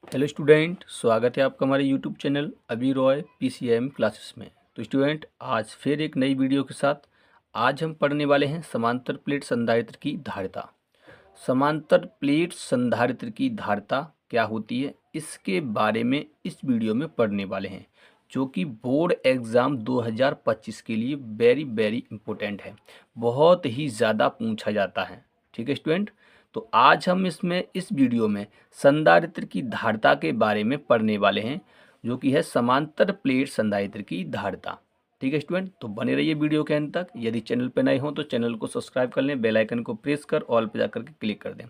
Hello student, स्वागत है आपका हमारे यूट्यूब चैनल अभी रॉय पीसीएम क्लासेस में। तो स्टूडेंट, आज फिर एक नई वीडियो के साथ आज हम पढ़ने वाले हैं समांतर प्लेट संधारित्र की धारिता। समांतर प्लेट संधारित्र की धारिता क्या होती है, इसके बारे में इस वीडियो में पढ़ने वाले हैं, जो कि बोर्ड एग्ज़ाम 2025 के लिए वेरी वेरी इंपॉर्टेंट है। बहुत ही ज़्यादा पूछा जाता है। ठीक है स्टूडेंट, तो आज हम इस वीडियो में संधारित्र की धारिता के बारे में पढ़ने वाले हैं, जो कि है समांतर प्लेट संधारित्र की धारिता। ठीक है स्टूडेंट, तो बने रहिए वीडियो के अंत तक। यदि चैनल पर नए हो तो चैनल को सब्सक्राइब कर लें, बेल आइकन को प्रेस कर ऑल पे जाकर के क्लिक कर दें,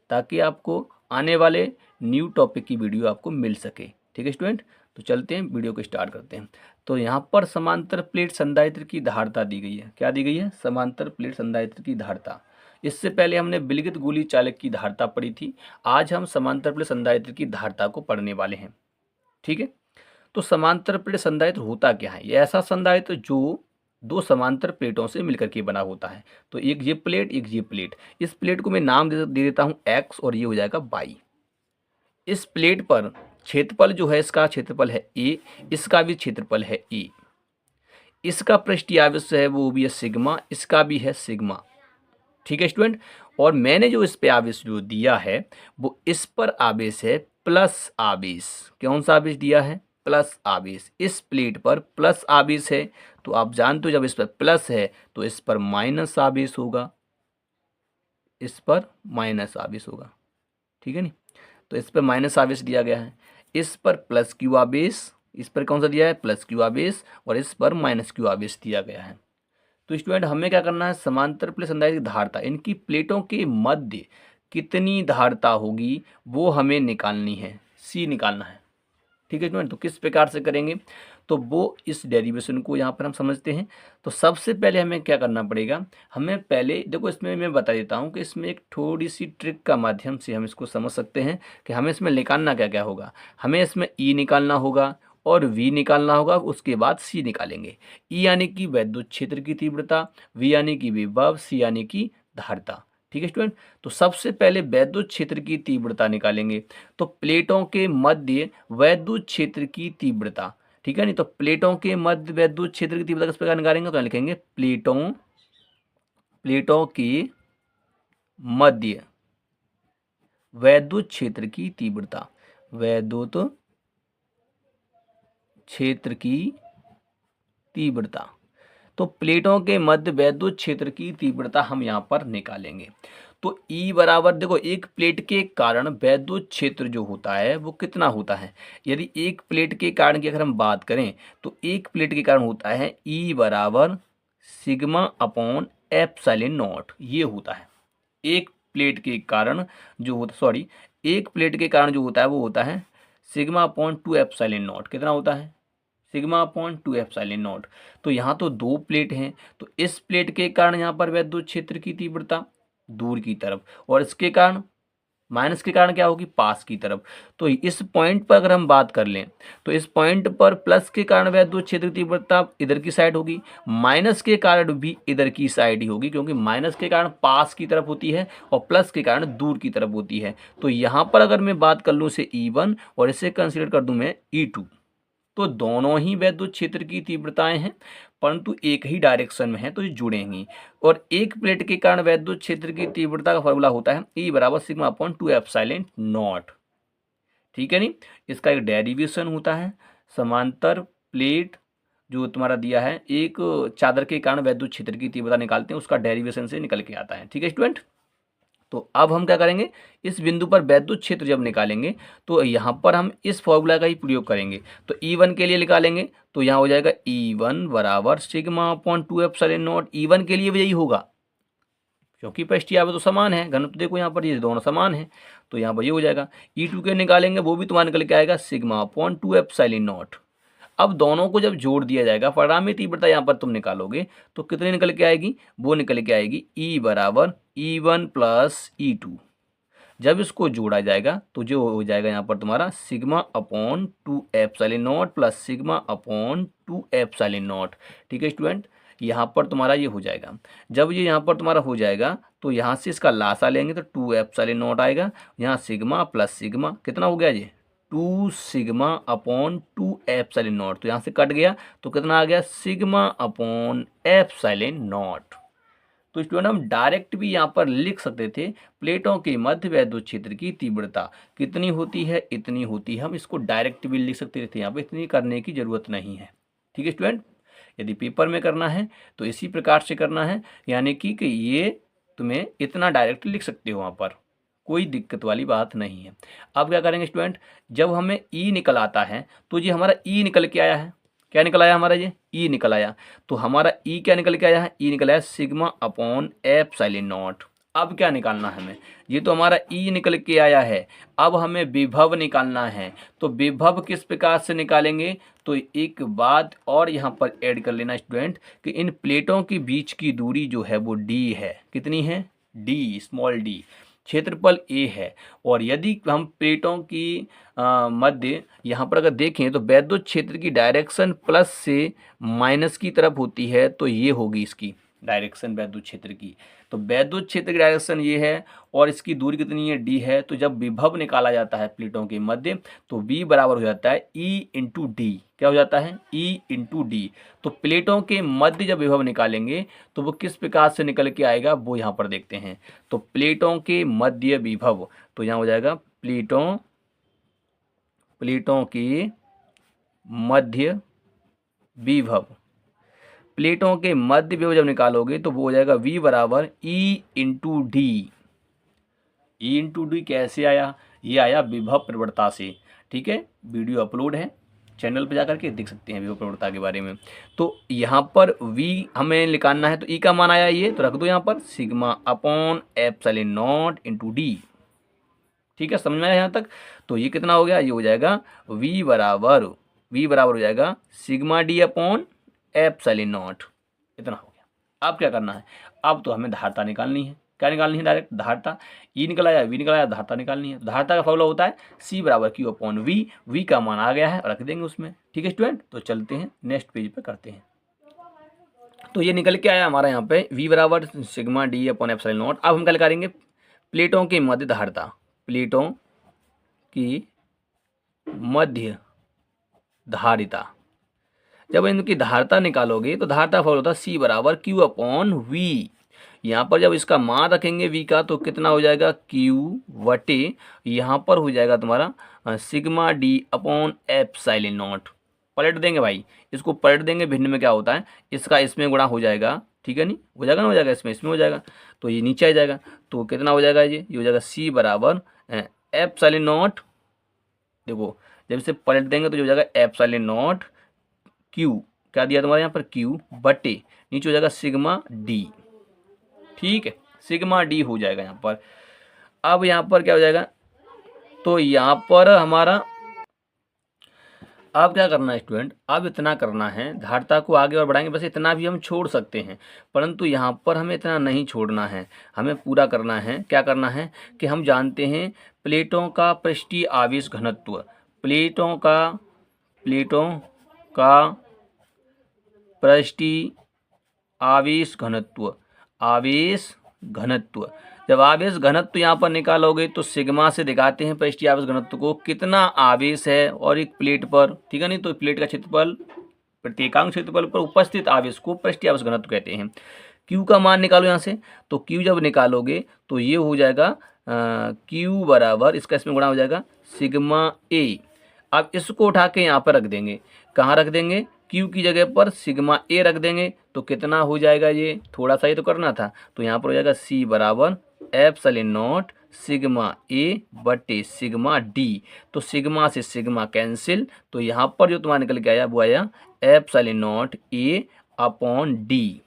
ताकि आपको आने वाले न्यू टॉपिक की वीडियो आपको मिल सके। ठीक है स्टूडेंट, तो चलते हैं वीडियो को स्टार्ट करते हैं। तो यहाँ पर समांतर प्लेट संधारित्र की धारिता दी गई है। क्या दी गई है? समांतर प्लेट संधारित्र की धारिता। इससे पहले हमने विलगित गोली चालक की धारिता पढ़ी थी। आज हम समांतर प्लेट संधारित्र की धारिता को पढ़ने वाले हैं। ठीक है, तो समांतर प्लेट संधारित्र होता क्या है? यह ऐसा संधारित्र जो दो समांतर प्लेटों से मिलकर के बना होता है। तो एक ये प्लेट, एक ये प्लेट। इस प्लेट को मैं नाम दे देता हूँ एक्स और ये हो जाएगा वाई। इस प्लेट पर क्षेत्रफल जो है, इसका क्षेत्रफल है ए, इसका भी क्षेत्रफल है ए। इसका पृष्ठीय आवेश है वो भी है सिग्मा, इसका भी है सिग्मा। ठीक है स्टूडेंट, और मैंने जो इस पे आवेश जो दिया है वो इस पर आवेश है प्लस आवेश। कौन सा आवेश दिया है? प्लस आवेश। इस प्लेट पर प्लस आवेश है, तो आप जानते हो जब इस पर प्लस है तो इस पर माइनस आवेश होगा, इस पर माइनस आवेश होगा। ठीक है नी, तो इस पर माइनस आवेश दिया गया है, इस पर प्लस क्यू आवेश, इस पर कौन सा दिया है? प्लस क्यू आवेश, और इस पर माइनस क्यू आवेश दिया गया है। तो स्टूडेंट, हमें क्या करना है? समांतर प्लेट संधारित्र की धारिता, इनकी प्लेटों के मध्य कितनी धारिता होगी वो हमें निकालनी है, सी निकालना है। ठीक है स्टूडेंट, तो किस प्रकार से करेंगे? तो वो इस डेरिवेशन को यहाँ पर हम समझते हैं। तो सबसे पहले हमें क्या करना पड़ेगा? हमें पहले देखो, इसमें मैं बता देता हूँ कि इसमें एक थोड़ी सी ट्रिक का माध्यम से हम इसको समझ सकते हैं कि हमें इसमें निकालना क्या क्या होगा। हमें इसमें ई निकालना होगा और वी निकालना होगा, उसके बाद सी निकालेंगे। ई यानी कि वैद्युत क्षेत्र की तीव्रता, वी यानी कि विभव, सी यानी कि धारिता। ठीक है स्टूडेंट, तो सबसे पहले वैद्युत क्षेत्र की तीव्रता निकालेंगे। तो प्लेटों के मध्य वैद्युत क्षेत्र की तीव्रता, ठीक है नहीं, तो प्लेटों के मध्य वैद्युत क्षेत्र की तीव्रता किस प्रकार निकालेंगे? तो लिखेंगे प्लेटों के मध्य वैद्युत क्षेत्र की तीव्रता, वैद्युत क्षेत्र की तीव्रता। तो प्लेटों के मध्य वैद्युत क्षेत्र की तीव्रता हम यहाँ पर निकालेंगे। तो E बराबर, देखो एक प्लेट के कारण वैद्युत क्षेत्र जो होता है वो कितना होता है? यदि एक प्लेट के कारण की अगर हम बात करें तो एक प्लेट के कारण होता है E बराबर सिग्मा अपॉन एप्सिलॉन नॉट, ये होता है। एक प्लेट के कारण जो होता, सॉरी, एक प्लेट के कारण जो होता है वो होता है सिग्मा अपॉन 2 एप्सिलॉन नॉट। कितना होता है? Sigma upon 2 epsilon not. तो यहाँ तो दो प्लेट हैं, तो इस प्लेट के कारण यहाँ पर वैद्युत क्षेत्र की तीव्रता दूर की तरफ, और इसके कारण माइनस के कारण क्या होगी? पास की तरफ। तो इस पॉइंट पर अगर हम बात कर लें तो इस पॉइंट पर प्लस के कारण वैद्युत क्षेत्र की तीव्रता इधर की साइड होगी, माइनस के कारण भी इधर की साइड ही होगी, क्योंकि माइनस के कारण पास की तरफ होती है और प्लस के कारण दूर की तरफ होती है। तो यहाँ पर अगर मैं बात कर लूँ इसे E1 और इसे कंसिडर कर दूँ मैं E2, तो दोनों ही वैद्युत क्षेत्र की तीव्रताएं हैं, परंतु एक ही डायरेक्शन में है, तो ये जुड़ेंगी। और एक प्लेट के कारण वैद्युत क्षेत्र की तीव्रता का फॉर्मूला होता है E बराबर सिग्मा अपॉन 2 एप्सिलॉन नॉट। ठीक है नहीं, इसका एक डेरिवेशन होता है। समांतर प्लेट जो तुम्हारा दिया है, एक चादर के कारण वैद्युत क्षेत्र की तीव्रता निकालते हैं, उसका डेरिवेशन से निकल के आता है। ठीक है स्टूडेंट, तो अब हम क्या करेंगे? इस बिंदु पर वैद्युत क्षेत्र जब निकालेंगे तो यहाँ पर हम इस फॉर्मूला का ही प्रयोग करेंगे। तो E1 के लिए निकालेंगे तो यहाँ हो जाएगा E1 बराबर sigma upon 2 epsilon not. E1 के लिए भी यही होगा, क्योंकि पृष्ठीय आवेश तो समान है, घनत्व देखो यहाँ पर ये दोनों समान है, तो यहाँ पर ये हो जाएगा। E2 के निकालेंगे, वो भी तुम्हारा निकल के आएगा सिग्मा अपॉन 2 एप्सिलॉन नॉट। अब दोनों को जब जोड़ दिया जाएगा, परिणामी तीव्रता यहाँ पर तुम निकालोगे तो कितनी निकल के आएगी? वो निकल के आएगी E बराबर E1 प्लस E2। जब इसको जोड़ा जाएगा तो जो हो जाएगा यहाँ पर तुम्हारा sigma upon 2 epsilon not plus sigma upon 2 epsilon not. ठीक है स्टूडेंट, यहाँ पर तुम्हारा ये हो जाएगा। जब ये यहाँ पर तुम्हारा हो जाएगा तो यहाँ से इसका लासा लेंगे तो 2 एप्सिलॉन नॉट आएगा, यहाँ सिग्मा प्लस सिग्मा कितना हो गया? ये 2 सिग्मा अपॉन 2 एप्सिलॉन नॉट। तो यहाँ से कट गया तो कितना आ गया, सिग्मा अपॉन एप्सिलॉन नॉट। तो स्टूडेंट हम डायरेक्ट भी यहाँ पर लिख सकते थे, प्लेटों के मध्य वैद्युत क्षेत्र की तीव्रता कितनी होती है, इतनी होती है। हम इसको डायरेक्ट भी लिख सकते थे, यहाँ पर इतनी करने की जरूरत नहीं है। ठीक है स्टूडेंट, यदि पेपर में करना है तो इसी प्रकार से करना है, यानी कि ये तुम्हें इतना डायरेक्ट लिख सकते हो, वहाँ पर कोई दिक्कत वाली बात नहीं है। अब क्या करेंगे स्टूडेंट, जब हमें ई निकल आता है तो ये हमारा ई निकल के आया है, क्या निकल आया हमारा, ये ई निकल आया। तो हमारा ई क्या निकल के आया है, ई निकल आया सिग्मा अपॉन एप्सिलॉन नॉट। अब क्या निकालना है हमें, ये तो हमारा ई निकल के आया है, अब हमें विभव निकालना है। तो विभव किस प्रकार से निकालेंगे, तो एक बात और यहाँ पर ऐड कर लेना स्टूडेंट कि इन प्लेटों के बीच की दूरी जो है वो डी है। कितनी है, डी, स्मॉल डी। क्षेत्रफल ए है, और यदि हम प्लेटों की मध्य यहाँ पर अगर देखें तो वैद्युत क्षेत्र की डायरेक्शन प्लस से माइनस की तरफ होती है, तो ये होगी इसकी डायरेक्शन वैद्युत क्षेत्र की। तो वैद्युत क्षेत्र की डायरेक्शन ये है और इसकी दूरी कितनी है, डी है। तो जब विभव निकाला जाता है प्लेटों के मध्य तो V बराबर हो जाता है E इंटू डी। क्या हो जाता है, E इंटू डी। तो प्लेटों के मध्य जब विभव निकालेंगे तो वो किस प्रकार से निकल के आएगा, वो यहाँ पर देखते हैं। तो प्लेटों के मध्य विभव, तो यहाँ हो जाएगा प्लेटों के मध्य विभव। प्लेटों के मध्य विभव जब निकालोगे तो वो हो जाएगा V बराबर E into D. E into D कैसे आया, ये आया विभव प्रवणता से। ठीक है, वीडियो अपलोड है, चैनल पर जाकर के देख सकते हैं विभव प्रवणता के बारे में। तो यहाँ पर V हमें निकालना है, तो E का मान आया ये, तो रख दो यहाँ पर sigma upon epsilon not into D. ठीक है, समझ में आया यहाँ तक। तो ये कितना हो गया, ये हो जाएगा V बराबर हो जाएगा sigma D upon epsilon not, इतना हो गया। अब क्या करना है, अब तो हमें धारता निकालनी है। क्या निकालनी है, डायरेक्ट धारता। ई निकल आया, वी निकल आया, धारता निकालनी है। धारता का फॉर्मूला होता है C बराबर Q अपॉन वी। वी का मान आ गया है, रख देंगे उसमें। ठीक है स्टूडेंट, तो चलते हैं नेक्स्ट पेज पर करते हैं। तो ये निकल के आया हमारा यहाँ पे V बराबर sigma D upon epsilon not. अब हम क्या करेंगे, प्लेटों की मध्य धारता, प्लेटों की मध्य धारिता। जब इनकी धारता निकालोगे तो धारता फॉर्मूला होता है C बराबर Q अपॉन वी। यहाँ पर जब इसका मान रखेंगे V का तो कितना हो जाएगा, Q वटे यहाँ पर हो जाएगा तुम्हारा sigma D upon epsilon not. पलट देंगे भाई, इसको पलट देंगे, भिन्न में क्या होता है, इसका इसमें गुणा हो जाएगा। ठीक है, नहीं हो जाएगा ना, हो जाएगा इसमें हो जाएगा, तो ये नीचे आ जाएगा। तो कितना हो जाएगा, ये हो जाएगा C बराबर एप्सिलॉन नॉट। देखो जब इसे पलट देंगे तो जो हो जाएगा एप्सिलॉन नॉट Q, क्या दिया तुम्हारे यहाँ पर Q बटे नीचे हो जाएगा सिग्मा डी। ठीक है, सिग्मा डी हो जाएगा यहाँ पर। अब यहाँ पर क्या हो जाएगा, तो यहाँ पर हमारा अब क्या करना है स्टूडेंट, अब इतना करना है, धारता को आगे और बढ़ाएंगे, बस इतना भी हम छोड़ सकते हैं, परंतु यहाँ पर हमें इतना नहीं छोड़ना है, हमें पूरा करना है। क्या करना है कि हम जानते हैं प्लेटों का पृष्ठीय आवेश घनत्व, प्लेटों का पृष्ठीय आवेश घनत्व। जब आवेश घनत्व यहाँ पर निकालोगे तो सिग्मा से दिखाते हैं पृष्ठीय आवेश घनत्व को, कितना आवेश है और एक प्लेट पर। ठीक है, नहीं तो प्लेट का क्षेत्रफल, प्रत्येकांक क्षेत्रफल पर उपस्थित आवेश को पृष्ठीय आवेश घनत्व कहते हैं। Q का मान निकालो यहाँ से, तो Q जब निकालोगे तो ये हो जाएगा Q बराबर, इसका इसमें गुणा हो जाएगा सिग्मा ए। अब इसको उठा के यहाँ पर रख देंगे, कहाँ रख देंगे, Q की जगह पर सिग्मा ए रख देंगे, तो कितना हो जाएगा, ये थोड़ा सा ही तो करना था, तो यहाँ पर हो जाएगा C बराबर एप्सिलॉन नॉट सिग्मा ए बटे सिग्मा डी। तो सिग्मा से सिग्मा कैंसिल, तो यहाँ पर जो तुम्हारा निकल के आया वो आया epsilon not a upon D.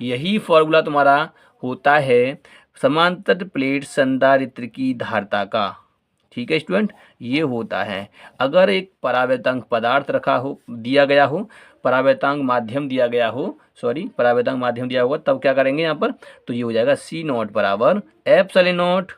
यही फॉर्मूला तुम्हारा होता है समांतर प्लेट संधारित्र की धारता का। ठीक है स्टूडेंट, ये होता है अगर एक परावर्तक पदार्थ रखा हो, दिया गया हो, परावर्तक माध्यम दिया गया हो, परावर्तक माध्यम दिया होगा, तब क्या करेंगे यहाँ पर, तो ये हो जाएगा C नॉट बराबर एप्सिलॉन नॉट,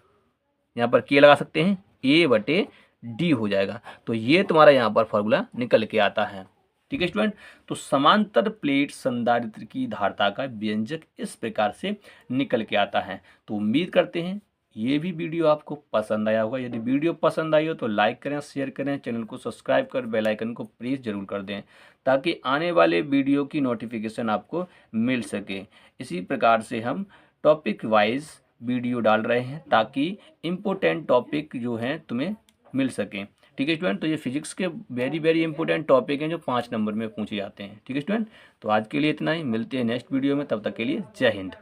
यहाँ पर K लगा सकते हैं, A बटे D हो जाएगा। तो ये तुम्हारा यहाँ पर फॉर्मूला निकल के आता है। ठीक है स्टूडेंट, तो समांतर प्लेट संधारित्र की धारता का व्यंजक इस प्रकार से निकल के आता है। तो उम्मीद करते हैं ये भी वीडियो आपको पसंद आया होगा। यदि वीडियो पसंद आई हो तो लाइक करें, शेयर करें, चैनल को सब्सक्राइब कर बेल आइकन को प्रेस जरूर कर दें ताकि आने वाले वीडियो की नोटिफिकेशन आपको मिल सके। इसी प्रकार से हम टॉपिक वाइज वीडियो डाल रहे हैं ताकि इम्पोर्टेंट टॉपिक जो हैं तुम्हें मिल सकें। ठीक है स्टूडेंट, तो ये फिजिक्स के वेरी वेरी इंपॉर्टेंट टॉपिक हैं जो 5 नंबर में पूछे जाते हैं। ठीक है स्टूडेंट, तो आज के लिए इतना ही, मिलते हैं नेक्स्ट वीडियो में, तब तक के लिए जय हिंद।